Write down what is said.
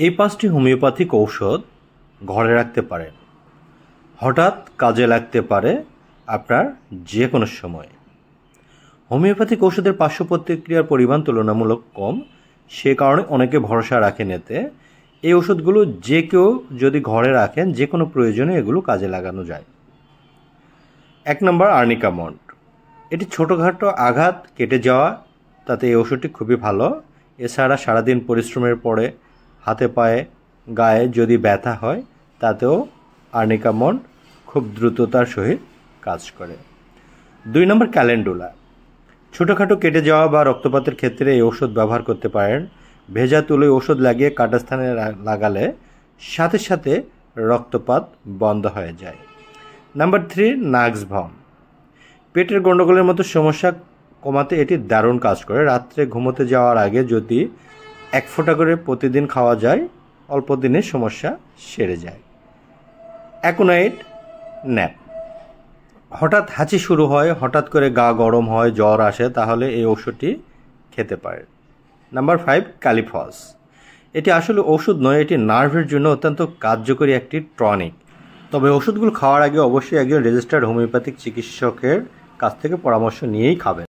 এই 5টি হোমিওপ্যাথিক ঔষধ ঘরে রাখতে পারেন। হঠাৎ কাজে লাগতে পারে আপনার যে কোনো সময়। হোমিওপ্যাথিক ওষুধের পার্শ্ব প্রতিক্রিয়ার পরিমাণ তুলনামূলক কম, সে কারণে অনেকে ভরসা রাখেন এতে। এই ওষুধগুলো যে কেউ যদি ঘরে রাখেন যে কোনো প্রয়োজনে এগুলো কাজে লাগানো যায়। 1 নম্বর আর্নিকা মন্ড। এটি ছোটোখাটো আঘাত কেটে যাওয়া, তাতে এই ওষুধটি খুবই ভালো। এছাড়া সারাদিন পরিশ্রমের পরে হাতে পায়ে গায়ে যদি ব্যথা হয় তাতেও আর্নিকা মন্ড খুব দ্রুততার সহিত কাজ করে। 2 নম্বর ক্যালেন্ডুলা। ছোটোখাটো কেটে যাওয়া বা রক্তপাতের ক্ষেত্রে এই ওষুধ ব্যবহার করতে পারেন। ভেজা তুলে ওষুধ লাগিয়ে কাটা স্থানে লাগালে সাথে সাথে রক্তপাত বন্ধ হয়ে যায়। নাম্বার 3 নাক্সভম। পেটের গণ্ডগোলের মতো সমস্যা কমাতে এটি দারুণ কাজ করে। রাত্রে ঘুমোতে যাওয়ার আগে যদি 1 ফোঁটা করে প্রতিদিন খাওয়া যায়, অল্প দিনের সমস্যা সেরে যায়। Aconite nap. হঠাৎ হাঁচি শুরু হয়, হঠাৎ করে গা গরম হয়, জ্বর আসে, তাহলে এই ওষুধটি খেতে পারে। নাম্বার 5 ক্যালিফস। এটি আসলে ওষুধ নয়, এটি নার্ভের জন্য অত্যন্ত কার্যকরী একটি টনিক। তবে ওষুধগুলো খাওয়ার আগে অবশ্যই একজন রেজিস্টার্ড হোমিওপ্যাথিক চিকিৎসকের কাছ থেকে পরামর্শ নিয়েই খাবেন।